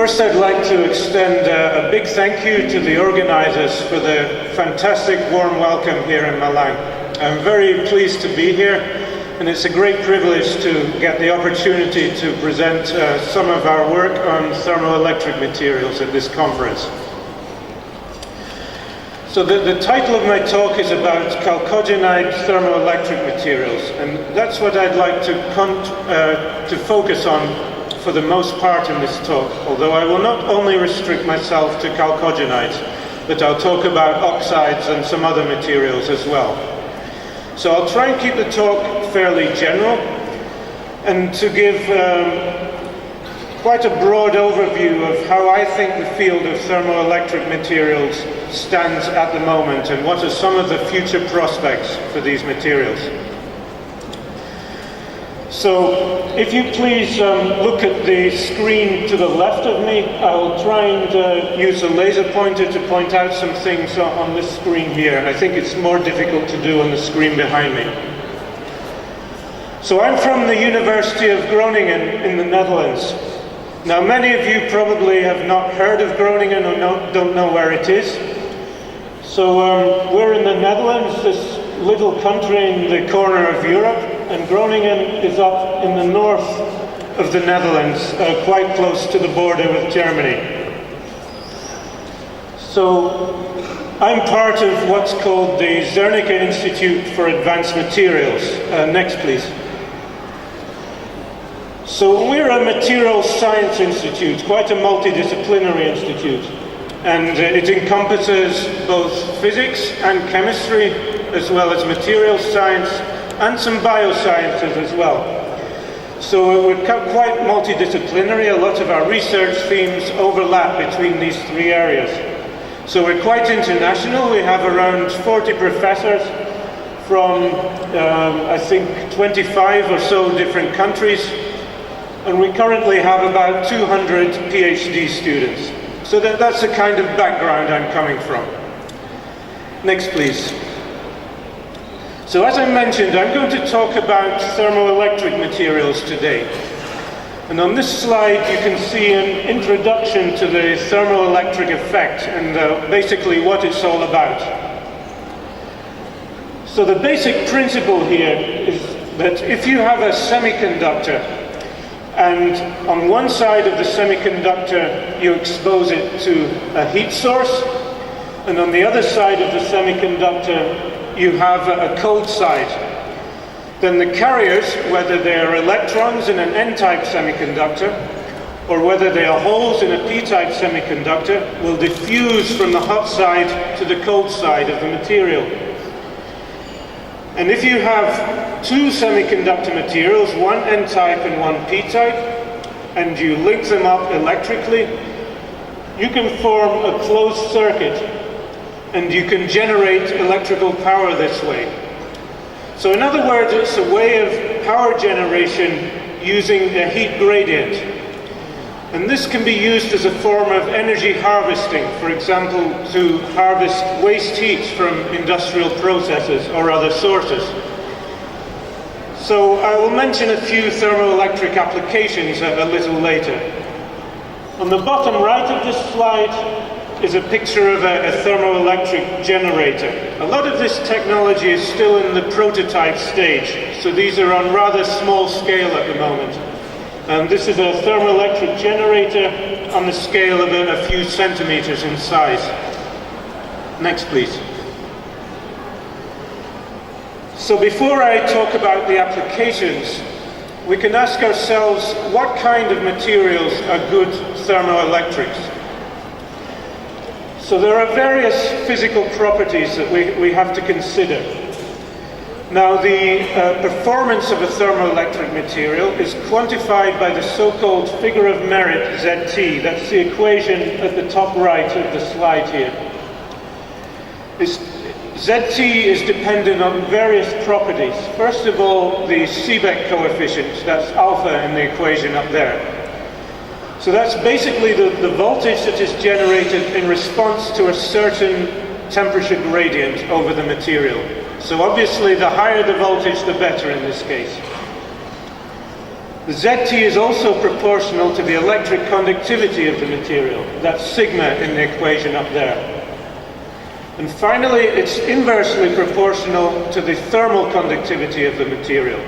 First, I'd like to extend a big thank you to the organizers for the fantastic warm welcome here in Malang. I'm very pleased to be here, and it's a great privilege to get the opportunity to present some of our work on thermoelectric materials at this conference. So the title of my talk is about chalcogenide thermoelectric materials, and that's what I'd like to focus on for the most part in this talk, although I will not only restrict myself to chalcogenides, but I'll talk about oxides and some other materials as well. So I'll try and keep the talk fairly general, and to give quite a broad overview of how I think the field of thermoelectric materials stands at the moment, and what are some of the future prospects for these materials. So, if you please look at the screen to the left of me, I'll try and use a laser pointer to point out some things on this screen here. I think it's more difficult to do on the screen behind me. So I'm from the University of Groningen in the Netherlands. Now, many of you probably have not heard of Groningen or don't know where it is. So we're in the Netherlands, this little country in the corner of Europe, and Groningen is up in the north of the Netherlands, quite close to the border with Germany. So I'm part of what's called the Zernike Institute for Advanced Materials. Next, please. So we're a materials science institute, quite a multidisciplinary institute, and it encompasses both physics and chemistry, as well as materials science, and some biosciences as well. So we're quite multidisciplinary. A lot of our research themes overlap between these three areas. So we're quite international. We have around 40 professors from, I think, 25 or so different countries. And we currently have about 200 PhD students. So that's the kind of background I'm coming from. Next, please. So as I mentioned, I'm going to talk about thermoelectric materials today. And on this slide you can see an introduction to the thermoelectric effect and basically what it's all about. So the basic principle here is that if you have a semiconductor and on one side of the semiconductor you expose it to a heat source, and on the other side of the semiconductor you have a cold side, then the carriers, whether they are electrons in an N-type semiconductor or whether they are holes in a P-type semiconductor, will diffuse from the hot side to the cold side of the material. And if you have two semiconductor materials, one N-type and one P-type, and you link them up electrically, you can form a closed circuit, and you can generate electrical power this way. So in other words, it's a way of power generation using a heat gradient. And this can be used as a form of energy harvesting, for example, to harvest waste heat from industrial processes or other sources. So I will mention a few thermoelectric applications a little later. On the bottom right of this slide is a picture of a thermoelectric generator. A lot of this technology is still in the prototype stage, so these are on rather small scale at the moment. And this is a thermoelectric generator on the scale of a few centimeters in size. Next, please. So before I talk about the applications, we can ask ourselves what kind of materials are good thermoelectrics. So there are various physical properties that we have to consider. Now, the performance of a thermoelectric material is quantified by the so-called figure of merit, ZT. That's the equation at the top right of the slide here. ZT is dependent on various properties. First of all, the Seebeck coefficient, that's alpha in the equation up there. So that's basically the voltage that is generated in response to a certain temperature gradient over the material. So obviously the higher the voltage, the better in this case. The ZT is also proportional to the electric conductivity of the material. That's sigma in the equation up there. And finally, it's inversely proportional to the thermal conductivity of the material.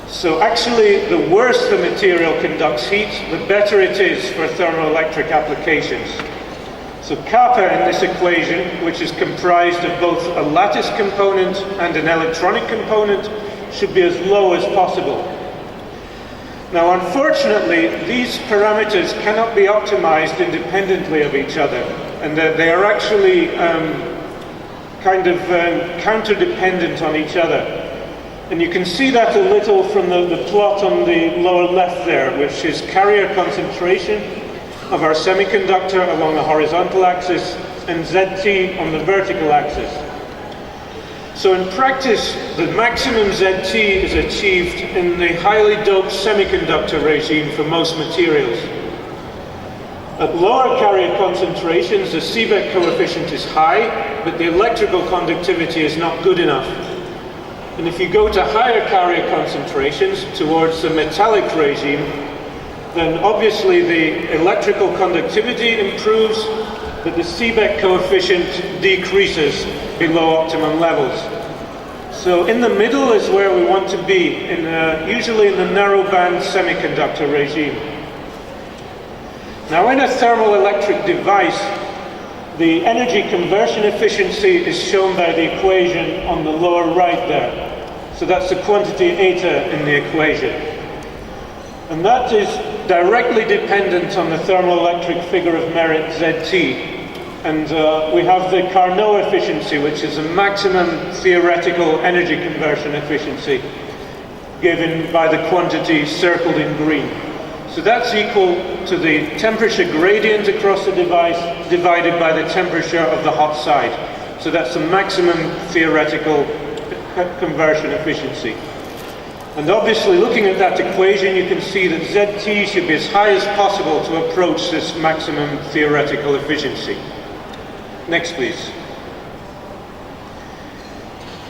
So actually, the worse the material conducts heat, the better it is for thermoelectric applications. So kappa in this equation, which is comprised of both a lattice component and an electronic component, should be as low as possible. Now, unfortunately, these parameters cannot be optimized independently of each other, and they are actually counter-dependent on each other. And you can see that a little from the plot on the lower left there, which is carrier concentration of our semiconductor along the horizontal axis and ZT on the vertical axis. So in practice, the maximum ZT is achieved in the highly doped semiconductor regime for most materials. At lower carrier concentrations, the Seebeck coefficient is high, but the electrical conductivity is not good enough. And if you go to higher carrier concentrations, towards the metallic regime, then obviously the electrical conductivity improves, but the Seebeck coefficient decreases below optimum levels. So in the middle is where we want to be, usually in the narrowband semiconductor regime. Now in a thermoelectric device, the energy conversion efficiency is shown by the equation on the lower right there. So that's the quantity eta in the equation. And that is directly dependent on the thermoelectric figure of merit ZT. And we have the Carnot efficiency, which is the maximum theoretical energy conversion efficiency given by the quantity circled in green. So that's equal to the temperature gradient across the device divided by the temperature of the hot side. So that's the maximum theoretical conversion efficiency. And obviously, looking at that equation, you can see that ZT should be as high as possible to approach this maximum theoretical efficiency. Next, please.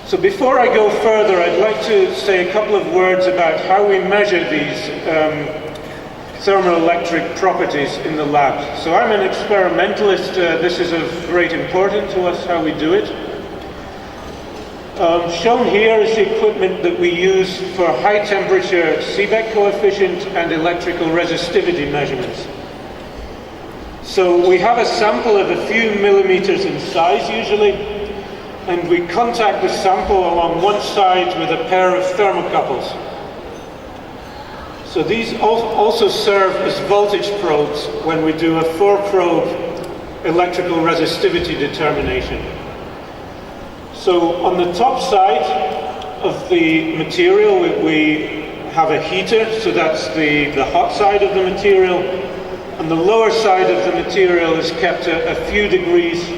So before I go further, I'd like to say a couple of words about how we measure these thermoelectric properties in the lab. So I'm an experimentalist. This is of great importance to us, how we do it. Shown here is the equipment that we use for high temperature Seebeck coefficient and electrical resistivity measurements. So we have a sample of a few millimeters in size usually, and we contact the sample along one side with a pair of thermocouples. So these also serve as voltage probes when we do a 4-probe electrical resistivity determination. So on the top side of the material we have a heater, so that's the hot side of the material, and the lower side of the material is kept a few degrees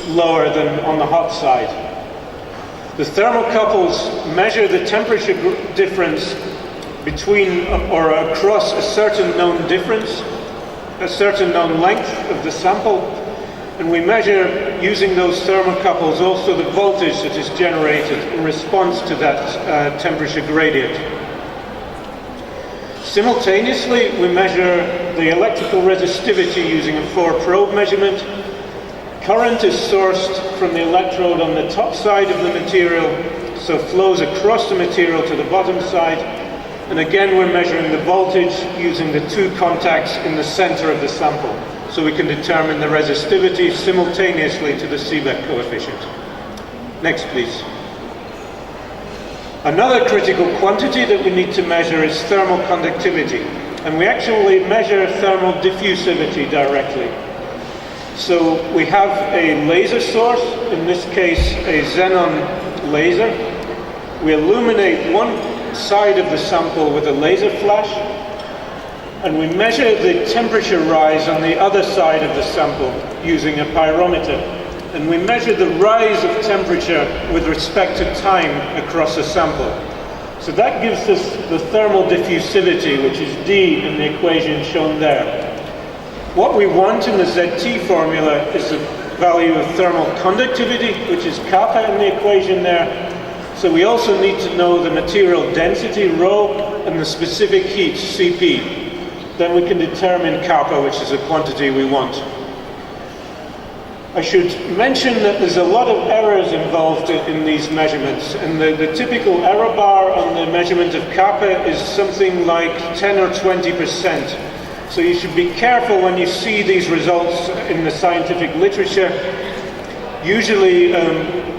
lower than on the hot side. The thermocouples measure the temperature difference between or across a certain known difference, a certain known length of the sample, and we measure using those thermocouples also the voltage that is generated in response to that temperature gradient. Simultaneously, we measure the electrical resistivity using a 4-probe measurement. Current is sourced from the electrode on the top side of the material, so flows across the material to the bottom side. And again, we're measuring the voltage using the 2 contacts in the center of the sample, so we can determine the resistivity simultaneously to the Seebeck coefficient. Next, please. Another critical quantity that we need to measure is thermal conductivity, and we actually measure thermal diffusivity directly. So we have a laser source, in this case a xenon laser. We illuminate one side of the sample with a laser flash, and we measure the temperature rise on the other side of the sample using a pyrometer. And we measure the rise of temperature with respect to time across a sample. So that gives us the thermal diffusivity, which is D in the equation shown there. What we want in the ZT formula is the value of thermal conductivity, which is kappa in the equation there, So we also need to know the material density, rho, and the specific heat, Cp. Then we can determine kappa, which is the quantity we want. I should mention that there's a lot of errors involved in these measurements, and the typical error bar on the measurement of kappa is something like 10 or 20%. So you should be careful when you see these results in the scientific literature. Usually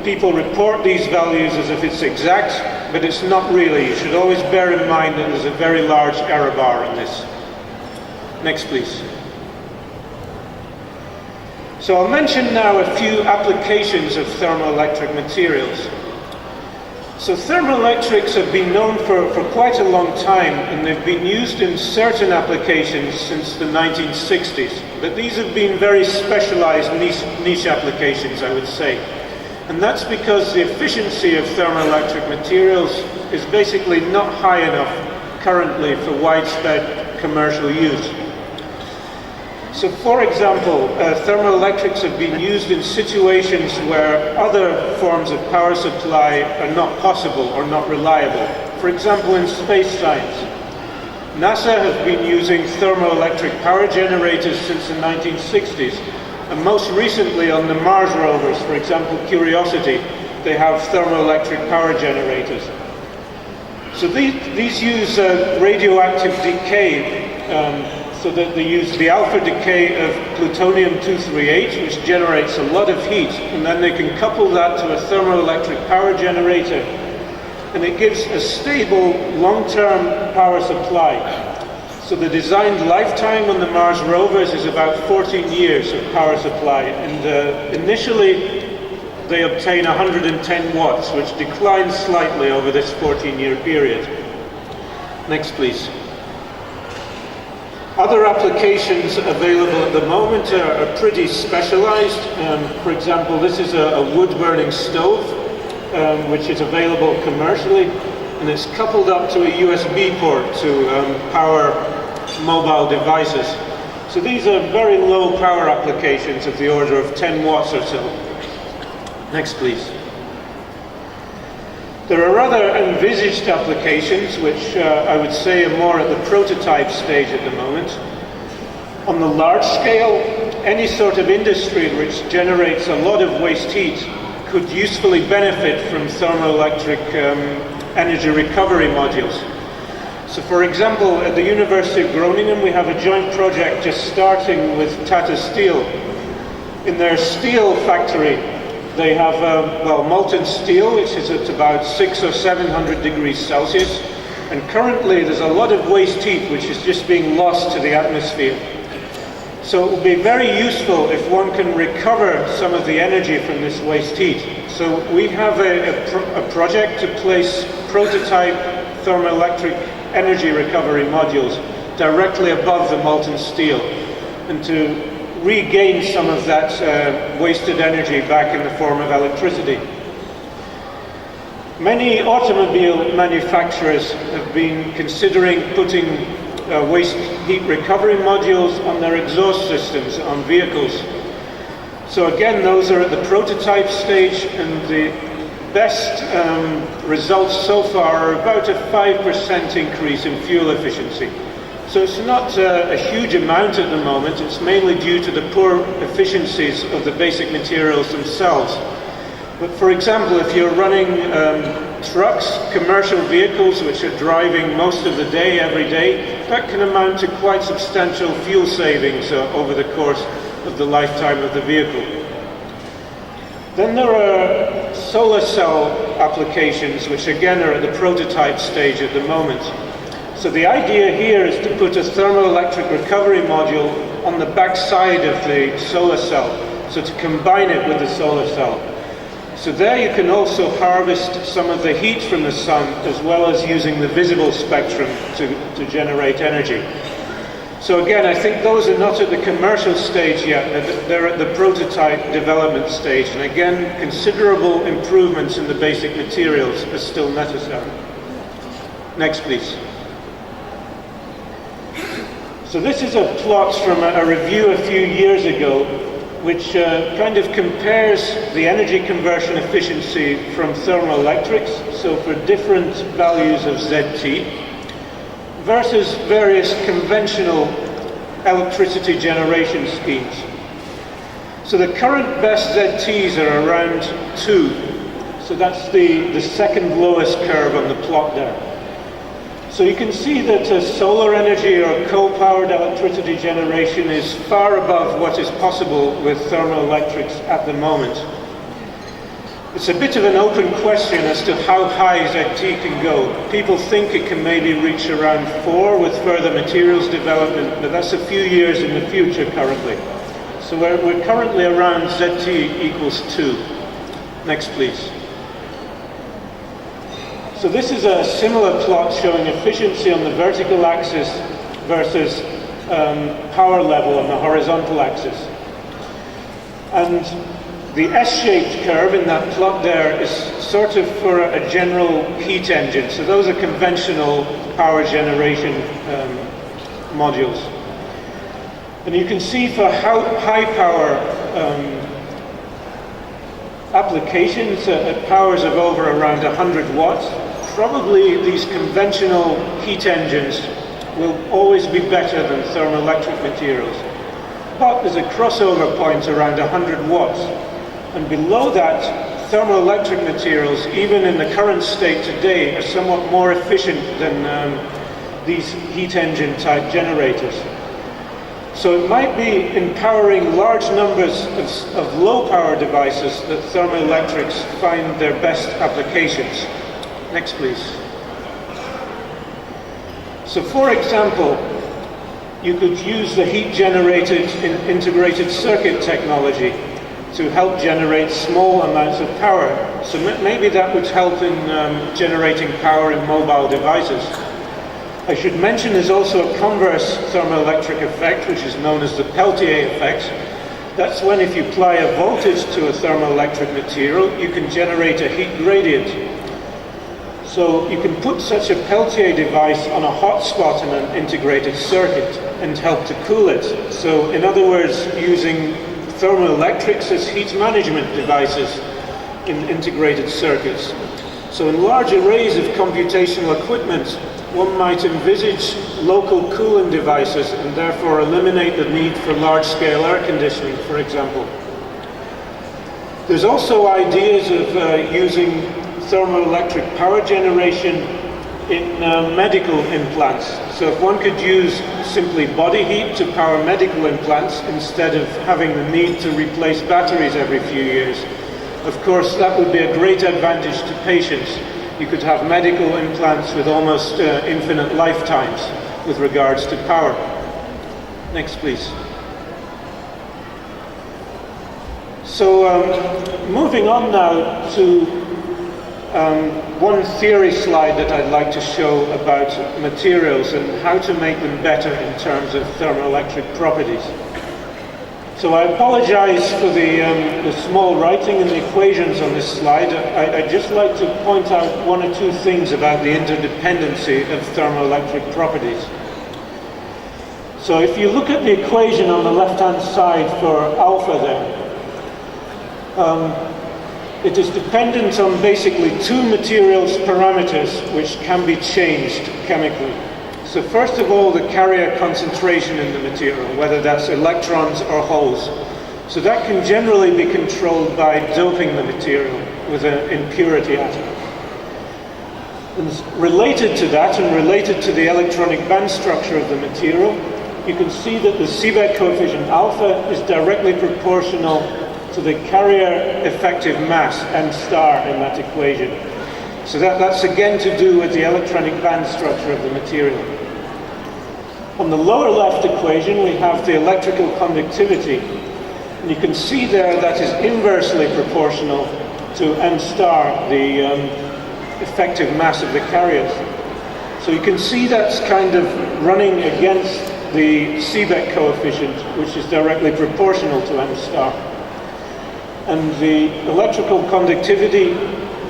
people report these values as if it's exact, but it's not really. You should always bear in mind that there's a very large error bar on this. Next, please. So I'll mention now a few applications of thermoelectric materials. So thermoelectrics have been known for quite a long time, and they've been used in certain applications since the 1960s. But these have been very specialized niche applications, I would say. And that's because the efficiency of thermoelectric materials is basically not high enough currently for widespread commercial use. So, for example, thermoelectrics have been used in situations where other forms of power supply are not possible or not reliable. For example, in space science. NASA has been using thermoelectric power generators since the 1960s, and most recently on the Mars rovers, for example, Curiosity, they have thermoelectric power generators. So these use radioactive decay, so that they use the alpha decay of plutonium-238, which generates a lot of heat, and then they can couple that to a thermoelectric power generator, and it gives a stable, long-term power supply. So the designed lifetime on the Mars rovers is about 14 years of power supply, and initially they obtain 110 watts, which declines slightly over this 14-year period. Next, please. Other applications available at the moment are pretty specialized. For example, this is a wood-burning stove, which is available commercially, and it's coupled up to a USB port to power mobile devices. So these are very low power applications of the order of 10 watts or so. Next, please. There are other envisaged applications which I would say are more at the prototype stage at the moment. On the large scale, any sort of industry which generates a lot of waste heat could usefully benefit from thermoelectric energy recovery modules. So for example, at the University of Groningen we have a joint project just starting with Tata Steel. In their steel factory, they have molten steel, which is at about 600 or 700 degrees Celsius, and currently there's a lot of waste heat which is just being lost to the atmosphere. So it will be very useful if one can recover some of the energy from this waste heat. So we have a project to place prototype thermoelectric energy recovery modules directly above the molten steel, and to regain some of that wasted energy back in the form of electricity. Many automobile manufacturers have been considering putting waste heat recovery modules on their exhaust systems on vehicles. So again, those are at the prototype stage, and the best results so far are about a 5% increase in fuel efficiency. So it's not a huge amount at the moment. It's mainly due to the poor efficiencies of the basic materials themselves. But for example, if you're running trucks, commercial vehicles which are driving most of the day, every day, that can amount to quite substantial fuel savings over the course of the lifetime of the vehicle. Then there are solar cell applications, which again are at the prototype stage at the moment. So the idea here is to put a thermoelectric recovery module on the back side of the solar cell, so to combine it with the solar cell. So there you can also harvest some of the heat from the sun, as well as using the visible spectrum to generate energy. So again, I think those are not at the commercial stage yet, they're at the prototype development stage, and again, considerable improvements in the basic materials are still necessary. Next, please. So this is a plot from a review a few years ago, which kind of compares the energy conversion efficiency from thermoelectrics, so for different values of ZT, versus various conventional electricity generation schemes. So the current best ZTs are around 2. So that's the second lowest curve on the plot there. So you can see that solar energy or coal-powered electricity generation is far above what is possible with thermoelectrics at the moment. It's a bit of an open question as to how high ZT can go. People think it can maybe reach around 4 with further materials development, but that's a few years in the future currently. So we're currently around ZT equals 2. Next, please. So this is a similar plot showing efficiency on the vertical axis versus power level on the horizontal axis. And the S-shaped curve in that plot there is sort of for a general heat engine. So those are conventional power generation modules. And you can see for high power applications at powers of over around 100 watts, probably these conventional heat engines will always be better than thermoelectric materials. But there's a crossover point around 100 watts. And below that, thermoelectric materials, even in the current state today, are somewhat more efficient than these heat engine type generators. So it might be empowering large numbers of low power devices that thermoelectrics find their best applications. Next, please. So for example, you could use the heat generated in integrated circuit technology to help generate small amounts of power. So maybe that would help in generating power in mobile devices. I should mention there's also a converse thermoelectric effect, which is known as the Peltier effect. That's when if you apply a voltage to a thermoelectric material, you can generate a heat gradient. So you can put such a Peltier device on a hot spot in an integrated circuit and help to cool it. So in other words, using thermoelectrics as heat management devices in integrated circuits. So in large arrays of computational equipment, one might envisage local cooling devices and therefore eliminate the need for large-scale air conditioning, for example. There's also ideas of using thermoelectric power generation in medical implants. So if one could use simply body heat to power medical implants instead of having the need to replace batteries every few years, of course that would be a great advantage to patients. You could have medical implants with almost infinite lifetimes with regards to power. Next, please. So moving on now to one theory slide that I'd like to show about materials and how to make them better in terms of thermoelectric properties. So I apologize for the small writing and the equations on this slide. I'd just like to point out one or two things about the interdependency of thermoelectric properties. So if you look at the equation on the left-hand side for alpha there, it is dependent on basically two materials parameters which can be changed chemically. So first of all, the carrier concentration in the material, whether that's electrons or holes. So that can generally be controlled by doping the material with an impurity atom. And related to that, and related to the electronic band structure of the material, you can see that the Seebeck coefficient alpha is directly proportional to the carrier effective mass, M star, in that equation. So that's again to do with the electronic band structure of the material. On the lower left equation, we have the electrical conductivity. And you can see there that is inversely proportional to M star, the effective mass of the carriers. So you can see that's kind of running against the Seebeck coefficient, which is directly proportional to M star. And the electrical conductivity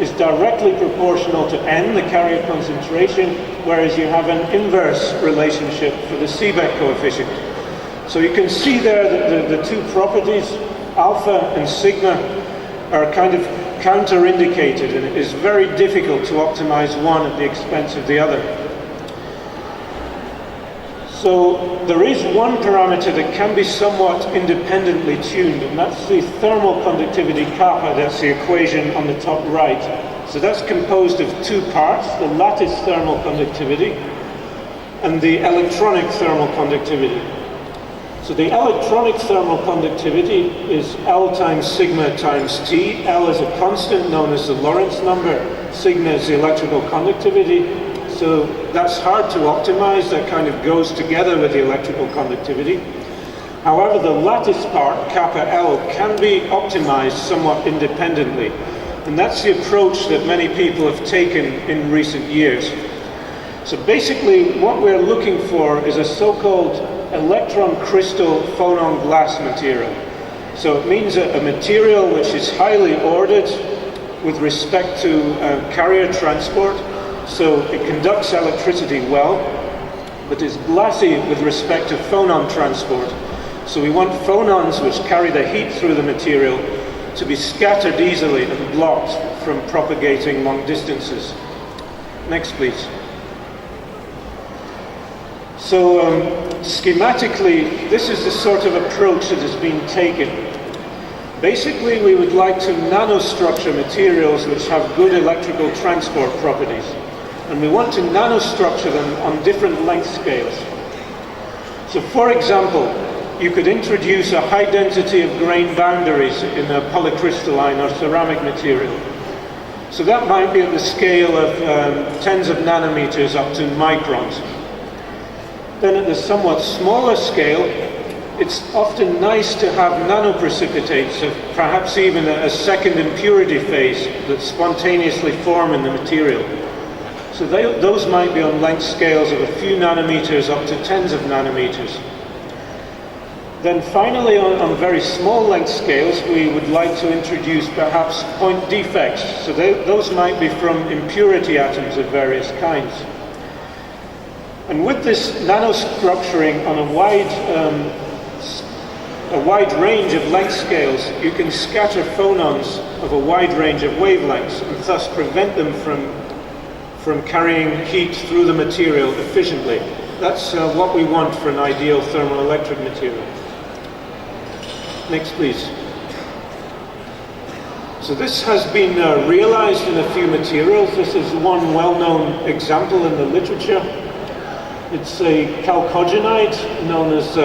is directly proportional to N, the carrier concentration, whereas you have an inverse relationship for the Seebeck coefficient. So you can see there that the two properties alpha and sigma are kind of counter-indicated, and it is very difficult to optimize one at the expense of the other. So there is one parameter that can be somewhat independently tuned, and that's the thermal conductivity kappa. That's the equation on the top right. So that's composed of two parts, the lattice thermal conductivity and the electronic thermal conductivity. So the electronic thermal conductivity is L times sigma times T. L is a constant known as the Lorentz number. Sigma is the electrical conductivity. So that's hard to optimize. That kind of goes together with the electrical conductivity. However, the lattice part, kappa L, can be optimized somewhat independently. And that's the approach that many people have taken in recent years. So basically, what we're looking for is a so-called electron crystal phonon glass material. So it means a material which is highly ordered with respect to carrier transport. So it conducts electricity well, but is glassy with respect to phonon transport. So we want phonons which carry the heat through the material to be scattered easily and blocked from propagating long distances. Next, please. So schematically, this is the sort of approach that has been taken. Basically, we would like to nanostructure materials which have good electrical transport properties. And we want to nanostructure them on different length scales. So for example, you could introduce a high density of grain boundaries in a polycrystalline or ceramic material. So that might be at the scale of tens of nanometers up to microns. Then at the somewhat smaller scale, it's often nice to have nanoprecipitates of perhaps even a second impurity phase that spontaneously form in the material. So those might be on length scales of a few nanometers up to tens of nanometers. Then finally, on very small length scales, we would like to introduce perhaps point defects. So those might be from impurity atoms of various kinds. And with this nanostructuring on a wide range of length scales, you can scatter phonons of a wide range of wavelengths and thus prevent them from carrying heat through the material efficiently. That's what we want for an ideal thermoelectric material. Next, please. So this has been realized in a few materials. This is one well-known example in the literature. It's a chalcogenide known as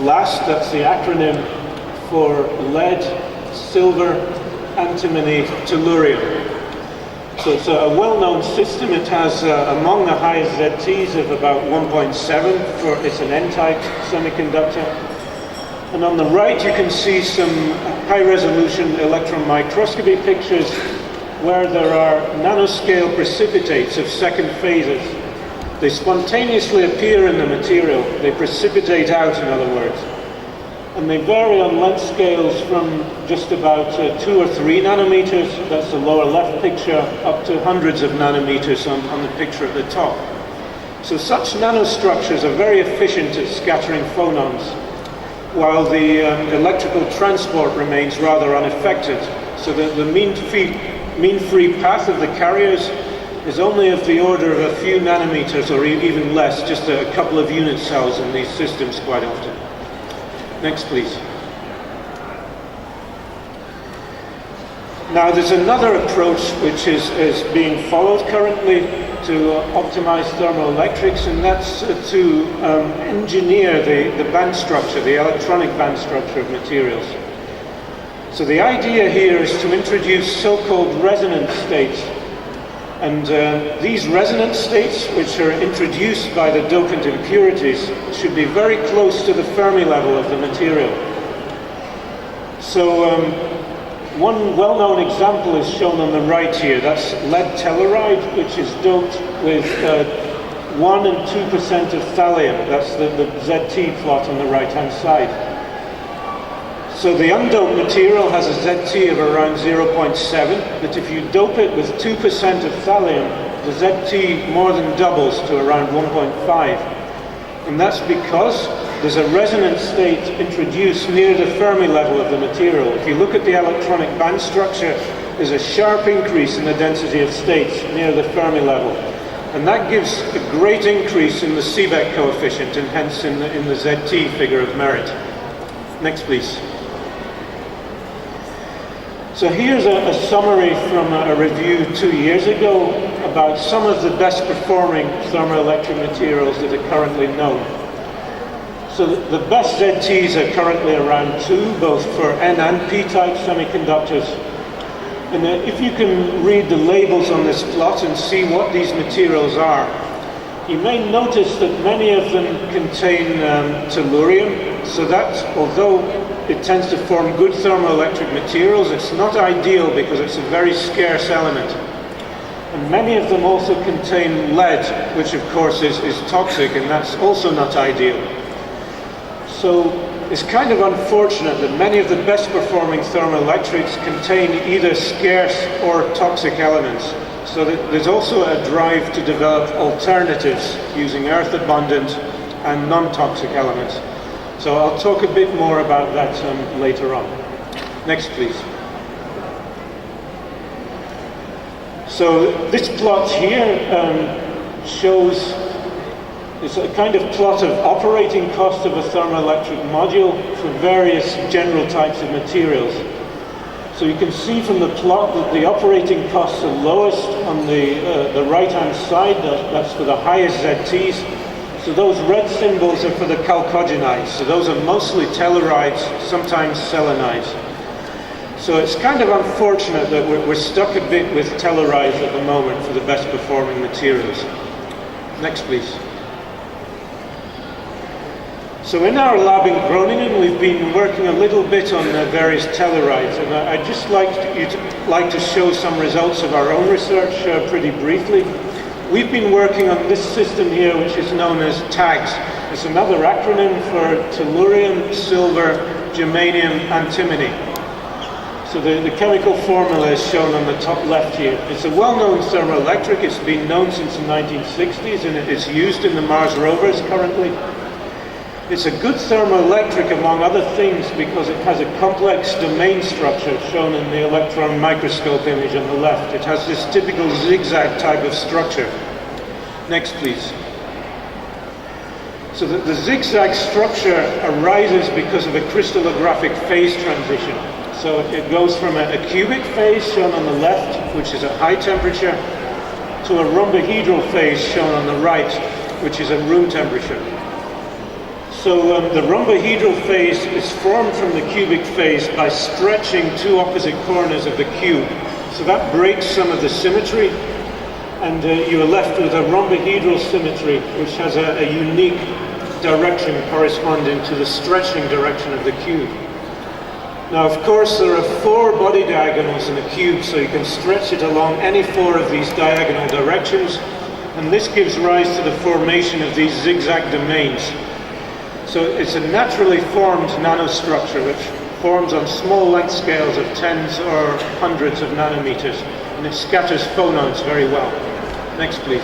LAST. That's the acronym for lead, silver, antimony, tellurium. So it's a well-known system. It has among the highest ZTs of about 1.7 for it's an N-type semiconductor. And on the right you can see some high-resolution electron microscopy pictures where there are nanoscale precipitates of second phases. They spontaneously appear in the material. They precipitate out, in other words. And they vary on length scales from just about 2 or 3 nanometers, that's the lower left picture, up to hundreds of nanometers on the picture at the top. So such nanostructures are very efficient at scattering phonons, while the electrical transport remains rather unaffected. So the mean free path of the carriers is only of the order of a few nanometers or even less, just a couple of unit cells in these systems quite often. Next, please. Now there's another approach which is being followed currently to optimize thermoelectrics, and that's to engineer the band structure, the electronic band structure of materials. So the idea here is to introduce so-called resonance states. And these resonance states, which are introduced by the dopant impurities, should be very close to the Fermi level of the material. So one well-known example is shown on the right here. That's lead telluride, which is doped with 1 and 2% of thallium. That's the ZT plot on the right-hand side. So the undoped material has a ZT of around 0.7, but if you dope it with 2% of thallium, the ZT more than doubles to around 1.5. And that's because there's a resonance state introduced near the Fermi level of the material. If you look at the electronic band structure, there's a sharp increase in the density of states near the Fermi level. And that gives a great increase in the Seebeck coefficient, and hence in the ZT figure of merit. Next, please. So here's a summary from a review 2 years ago about some of the best performing thermoelectric materials that are currently known. So the best ZTs are currently around 2, both for N and P-type semiconductors. And if you can read the labels on this plot and see what these materials are, you may notice that many of them contain tellurium, so that although it tends to form good thermoelectric materials, it's not ideal because it's a very scarce element. And many of them also contain lead, which of course is toxic, and that's also not ideal. So it's kind of unfortunate that many of the best performing thermoelectrics contain either scarce or toxic elements. So there's also a drive to develop alternatives using earth abundant and non-toxic elements. So I'll talk a bit more about that later on. Next, please. So this plot here shows, it's a kind of plot of operating cost of a thermoelectric module for various general types of materials. So you can see from the plot that the operating costs are lowest on the right-hand side. That's for the highest ZTs. So those red symbols are for the chalcogenides. So those are mostly tellurides, sometimes selenides. So it's kind of unfortunate that we're stuck a bit with tellurides at the moment for the best performing materials. Next, please. So in our lab in Groningen, we've been working a little bit on various tellurides, and I'd just like to show some results of our own research pretty briefly. We've been working on this system here, which is known as TAGS. It's another acronym for tellurium, silver, germanium, antimony. So the chemical formula is shown on the top left here. It's a well-known thermoelectric. It's been known since the 1960s, and it's used in the Mars rovers currently. It's a good thermoelectric, among other things, because it has a complex domain structure shown in the electron microscope image on the left. It has this typical zigzag type of structure. Next, please. So the zigzag structure arises because of a crystallographic phase transition. So it goes from a cubic phase shown on the left, which is at high temperature, to a rhombohedral phase shown on the right, which is at room temperature. So the rhombohedral phase is formed from the cubic phase by stretching two opposite corners of the cube. So that breaks some of the symmetry, and you are left with a rhombohedral symmetry, which has a unique direction corresponding to the stretching direction of the cube. Now, of course, there are 4 body diagonals in a cube, so you can stretch it along any 4 of these diagonal directions, and this gives rise to the formation of these zigzag domains. So it's a naturally formed nanostructure which forms on small length scales of tens or hundreds of nanometers, and it scatters phonons very well. Next, please.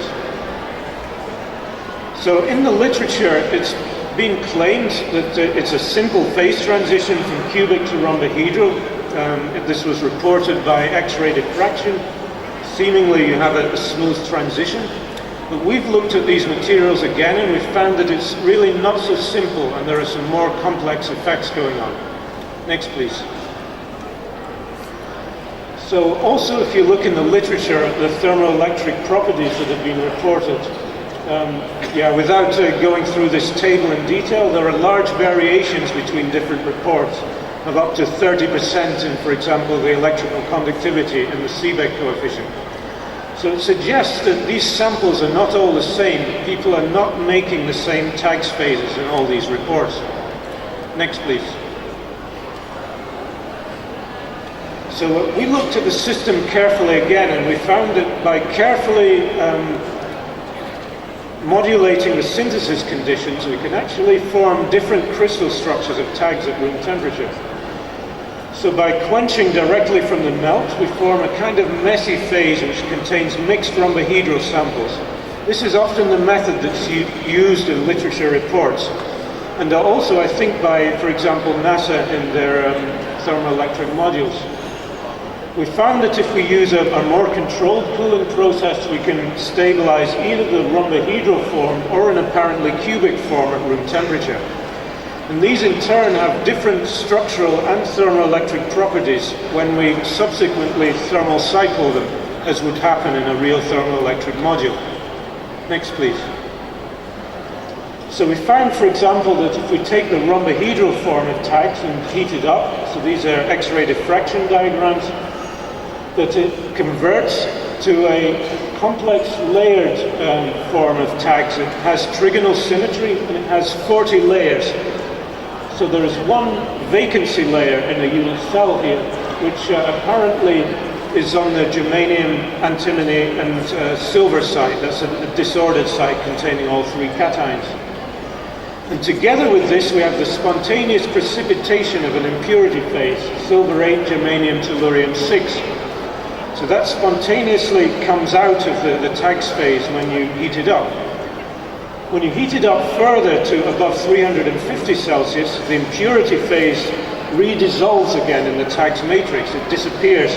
So in the literature, it's been claimed that it's a simple phase transition from cubic to rhombohedral. This was reported by X-ray diffraction. Seemingly, you have a smooth transition. But we've looked at these materials again, and we've found that it's really not so simple, and there are some more complex effects going on. Next, please. So also, if you look in the literature at the thermoelectric properties that have been reported, without going through this table in detail, there are large variations between different reports of up to 30% in, for example, the electrical conductivity and the Seebeck coefficient. So it suggests that these samples are not all the same. People are not making the same TAGS phases in all these reports. Next, please. So we looked at the system carefully again, and we found that by carefully modulating the synthesis conditions, we can actually form different crystal structures of TAGS at room temperature. So by quenching directly from the melt, we form a kind of messy phase which contains mixed rhombohedral samples. This is often the method that's used in literature reports. and also I think by, for example, NASA in their thermoelectric modules. We found that if we use a more controlled cooling process, we can stabilize either the rhombohedral form or an apparently cubic form at room temperature. And these in turn have different structural and thermoelectric properties when we subsequently thermal cycle them, as would happen in a real thermoelectric module. Next, please. So we found, for example, that if we take the rhombohedral form of tags and heat it up, so these are X-ray diffraction diagrams, that it converts to a complex layered form of tags. It has trigonal symmetry and it has 40 layers. So there is one vacancy layer in a unit cell here, which apparently is on the germanium, antimony and silver site. That's a disordered site containing all three cations. And together with this we have the spontaneous precipitation of an impurity phase, silver 8, germanium, tellurium 6. So that spontaneously comes out of the tags phase when you heat it up. When you heat it up further to above 350 Celsius, the impurity phase redissolves again in the tags matrix. It disappears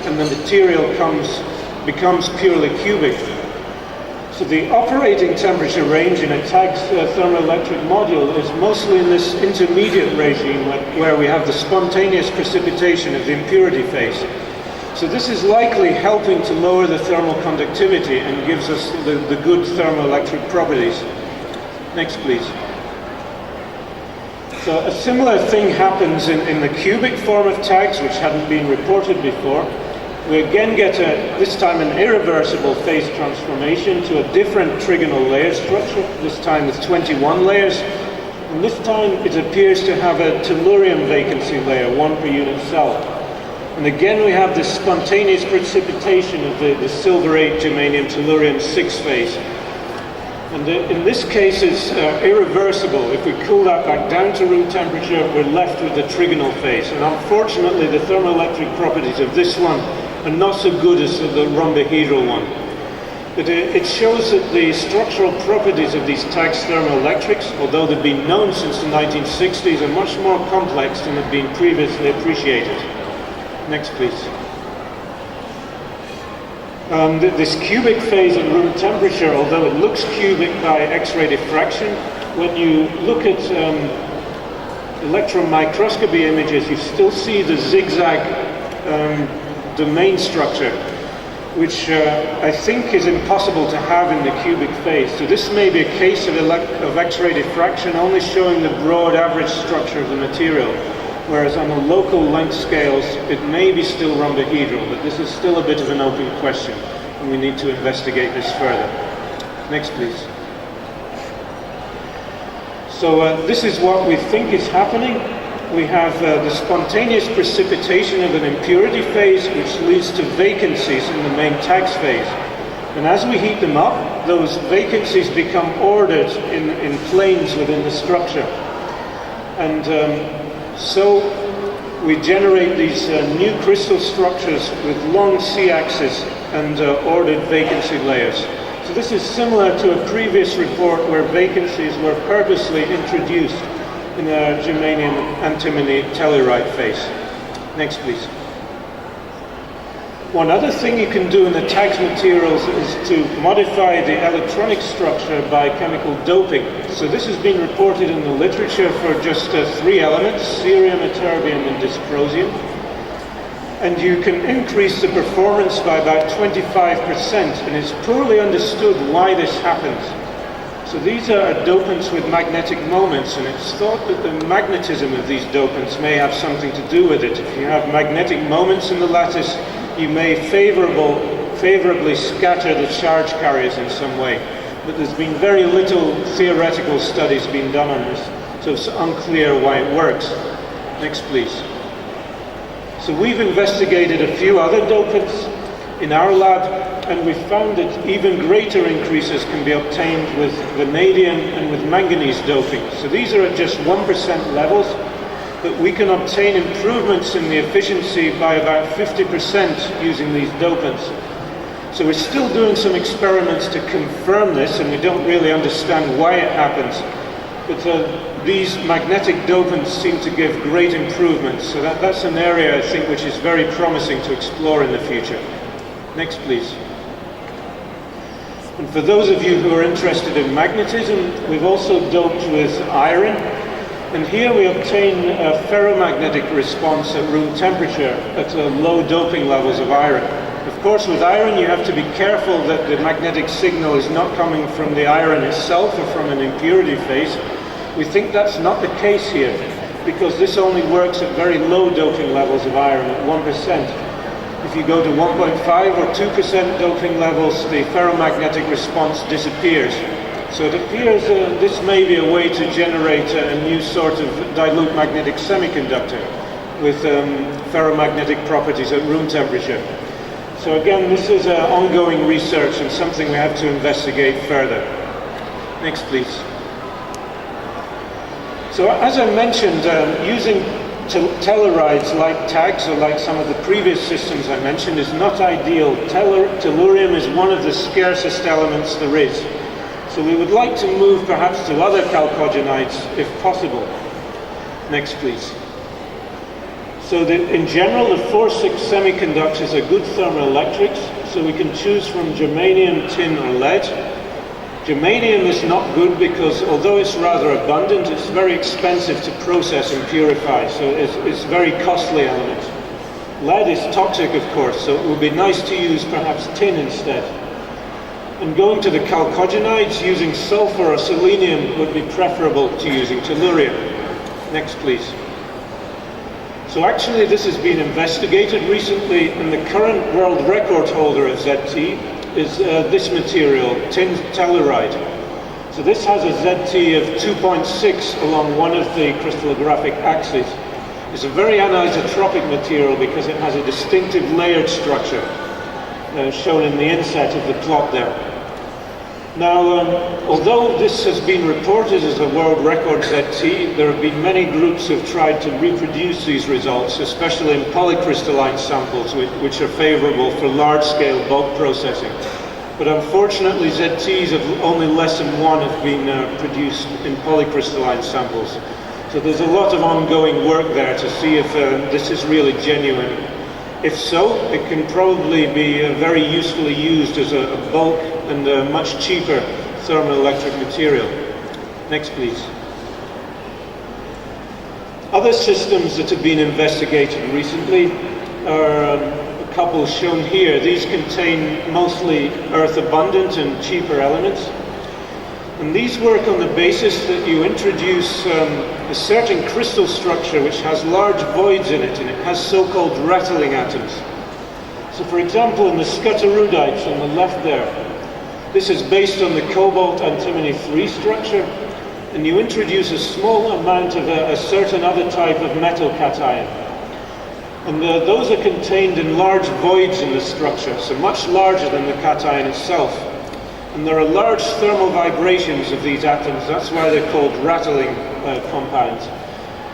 and the material becomes purely cubic. So the operating temperature range in a tags thermoelectric module is mostly in this intermediate regime where we have the spontaneous precipitation of the impurity phase. So this is likely helping to lower the thermal conductivity and gives us the good thermoelectric properties. Next, please. So a similar thing happens in the cubic form of tags, which hadn't been reported before. We again get, this time, an irreversible phase transformation to a different trigonal layer structure, this time with 21 layers. And this time it appears to have a tellurium vacancy layer, 1 per unit cell. And again we have this spontaneous precipitation of the silver 8 germanium tellurium 6 phase. And in this case it's irreversible. If we cool that back down to room temperature, we're left with the trigonal phase. And unfortunately the thermoelectric properties of this one are not so good as the rhombohedral one. But it shows that the structural properties of these tags thermoelectrics, although they've been known since the 1960s, are much more complex than have been previously appreciated. Next, please. This cubic phase at room temperature, although it looks cubic by X-ray diffraction, when you look at electron microscopy images, you still see the zigzag domain structure, which I think is impossible to have in the cubic phase. So this may be a case of X-ray diffraction only showing the broad average structure of the material, whereas on the local length scales it may be still rhombohedral, but this is still a bit of an open question and we need to investigate this further. Next, please. So this is what we think is happening. We have the spontaneous precipitation of an impurity phase, which leads to vacancies in the main tags phase. And as we heat them up, those vacancies become ordered in planes within the structure. And so we generate these new crystal structures with long C-axis and ordered vacancy layers. So this is similar to a previous report where vacancies were purposely introduced in a germanium antimony tellurite phase. Next, please. One other thing you can do in the tags materials is to modify the electronic structure by chemical doping. So this has been reported in the literature for just 3 elements, cerium, ytterbium and dysprosium. And you can increase the performance by about 25%, and it's poorly understood why this happens. So these are dopants with magnetic moments, and it's thought that the magnetism of these dopants may have something to do with it. If you have magnetic moments in the lattice, you may favorably scatter the charge carriers in some way. But there's been very little theoretical studies being done on this, so it's unclear why it works. Next, please. So we've investigated a few other dopants in our lab, and we found that even greater increases can be obtained with vanadium and with manganese doping. So these are at just 1% levels, but we can obtain improvements in the efficiency by about 50% using these dopants. So we're still doing some experiments to confirm this, and we don't really understand why it happens. But these magnetic dopants seem to give great improvements. So that's an area I think which is very promising to explore in the future. Next, please. And for those of you who are interested in magnetism, we've also doped with iron. And here we obtain a ferromagnetic response at room temperature at low doping levels of iron. Of course, with iron, you have to be careful that the magnetic signal is not coming from the iron itself or from an impurity phase. We think that's not the case here, because this only works at very low doping levels of iron, at 1%. If you go to 1.5 or 2% doping levels, the ferromagnetic response disappears. So it appears this may be a way to generate a new sort of dilute magnetic semiconductor with ferromagnetic properties at room temperature. So again, this is ongoing research and something we have to investigate further. Next, please. So as I mentioned, using tellurides like tags or like some of the previous systems I mentioned is not ideal. Tellurium is one of the scarcest elements there is. So we would like to move perhaps to other chalcogenides if possible. Next, please. So in general, the 4-6 semiconductors are good thermoelectrics, so we can choose from germanium, tin or lead. Germanium is not good because although it's rather abundant, it's very expensive to process and purify, so it's a very costly element. Lead is toxic, of course, so it would be nice to use perhaps tin instead. And going to the chalcogenides, using sulfur or selenium would be preferable to using tellurium. Next, please. So actually this has been investigated recently, and the current world record holder of ZT is this material, tin telluride. So this has a ZT of 2.6 along one of the crystallographic axes. It's a very anisotropic material because it has a distinctive layered structure shown in the inset of the plot there. Now, although this has been reported as a world record ZT, there have been many groups who have tried to reproduce these results, especially in polycrystalline samples, which are favorable for large-scale bulk processing. But unfortunately, ZTs of only less than 1 have been produced in polycrystalline samples. So there's a lot of ongoing work there to see if this is really genuine. If so, it can probably be very usefully used as a bulk and a much cheaper thermoelectric material. Next, please. Other systems that have been investigated recently are a couple shown here. These contain mostly earth-abundant and cheaper elements. And these work on the basis that you introduce a certain crystal structure which has large voids in it, and it has so-called rattling atoms. So for example, in the scuttarudites on the left there, this is based on the cobalt antimony 3 structure, and you introduce a small amount of a certain other type of metal cation. And those are contained in large voids in the structure, so much larger than the cation itself. And there are large thermal vibrations of these atoms. That's why they're called rattling compounds.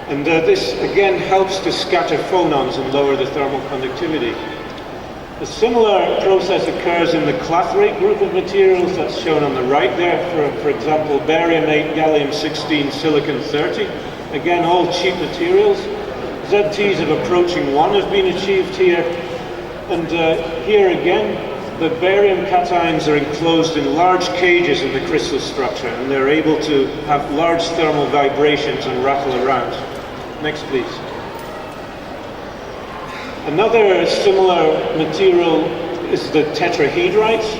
And this again helps to scatter phonons and lower the thermal conductivity. A similar process occurs in the clathrate group of materials that's shown on the right there. For example, barium 8, gallium 16, silicon 30. Again, all cheap materials. ZTs of approaching 1 have been achieved here. And here again, the barium cations are enclosed in large cages in the crystal structure, and they're able to have large thermal vibrations and rattle around. Next, please. Another similar material is the tetrahedrites.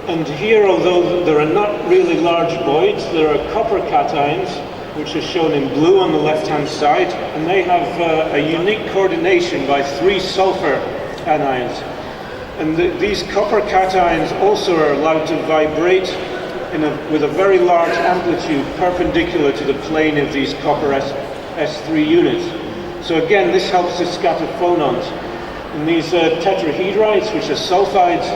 And here, although there are not really large voids, there are copper cations, which are shown in blue on the left-hand side, and they have a unique coordination by 3 sulfur anions. And these copper cations also are allowed to vibrate with a very large amplitude perpendicular to the plane of these copper S3 units. So again, this helps to scatter phonons. And these tetrahedrites, which are sulfides,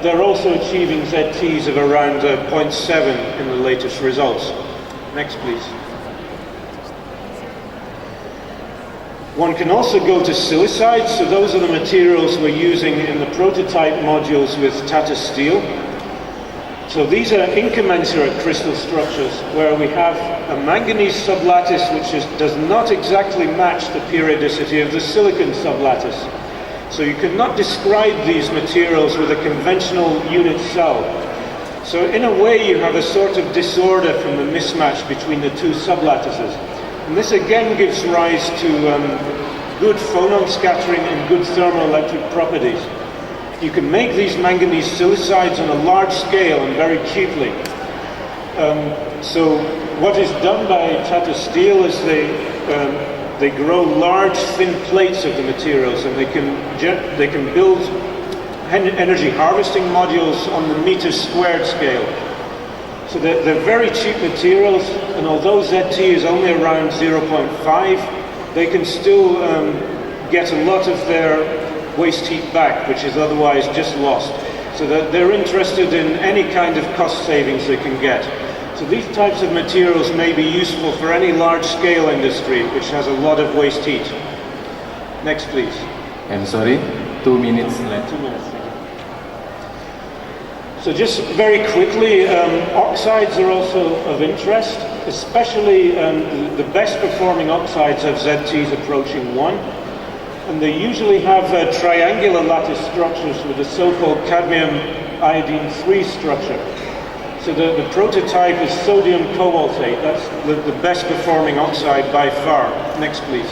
they're also achieving ZTs of around 0.7 in the latest results. Next, please. One can also go to silicides, so those are the materials we're using in the prototype modules with Tata Steel. So these are incommensurate crystal structures where we have a manganese sublattice which does not exactly match the periodicity of the silicon sublattice. So you could not describe these materials with a conventional unit cell. So in a way you have a sort of disorder from the mismatch between the two sublattices. And this again gives rise to good phonon scattering and good thermoelectric properties. You can make these manganese silicides on a large scale and very cheaply. So what is done by Tata Steel is they grow large thin plates of the materials, and they can build energy harvesting modules on the meter squared scale. So they're very cheap materials, and although ZT is only around 0.5, they can still get a lot of their waste heat back, which is otherwise just lost. So they're interested in any kind of cost savings they can get. So these types of materials may be useful for any large-scale industry which has a lot of waste heat. Next, please. I'm sorry, 2 minutes left. 2 minutes. So just very quickly, oxides are also of interest, especially the best performing oxides have ZTs approaching 1. And they usually have triangular lattice structures with the so-called cadmium iodine 3 structure. So the prototype is sodium cobaltate. That's the best performing oxide by far. Next, please.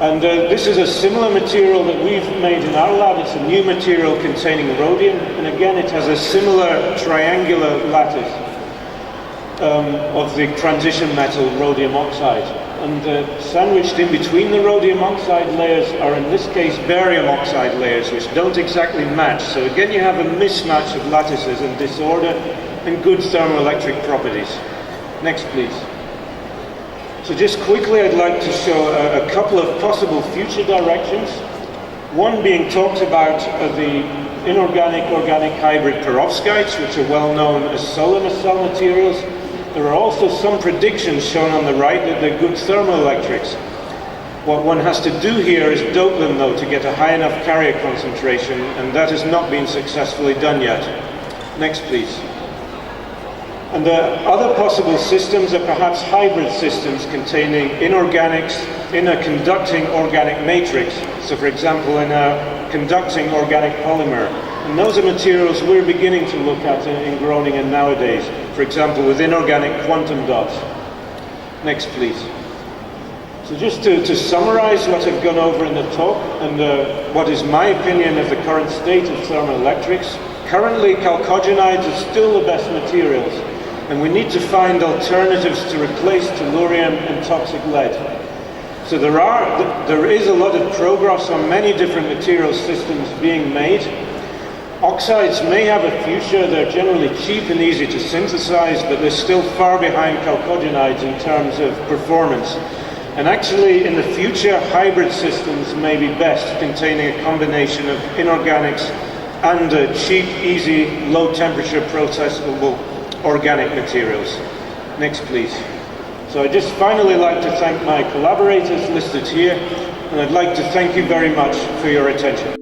And this is a similar material that we've made in our lab. It's a new material containing rhodium. And again, it has a similar triangular lattice of the transition metal rhodium oxide. And sandwiched in between the rhodium oxide layers are in this case barium oxide layers, which don't exactly match. So again you have a mismatch of lattices and disorder and good thermoelectric properties. Next, please. So just quickly I'd like to show a couple of possible future directions. One being talked about the inorganic-organic hybrid perovskites, which are well known as solar nacelle materials. There are also some predictions shown on the right that they're good thermoelectrics. What one has to do here is dope them though to get a high enough carrier concentration, and that has not been successfully done yet. Next, please. And other possible systems are perhaps hybrid systems containing inorganics in a conducting organic matrix. So for example in a conducting organic polymer. And those are materials we're beginning to look at in Groningen nowadays. For example, with inorganic quantum dots. Next, please. So just to summarize what I've gone over in the talk, and what is my opinion of the current state of thermoelectrics, currently chalcogenides are still the best materials, and we need to find alternatives to replace tellurium and toxic lead. So there is a lot of progress on many different material systems being made. Oxides may have a future. They're generally cheap and easy to synthesize, but they're still far behind chalcogenides in terms of performance. And actually, in the future, hybrid systems may be best, containing a combination of inorganics and cheap, easy, low-temperature processable organic materials. Next, please. So I'd just finally like to thank my collaborators listed here, and I'd like to thank you very much for your attention.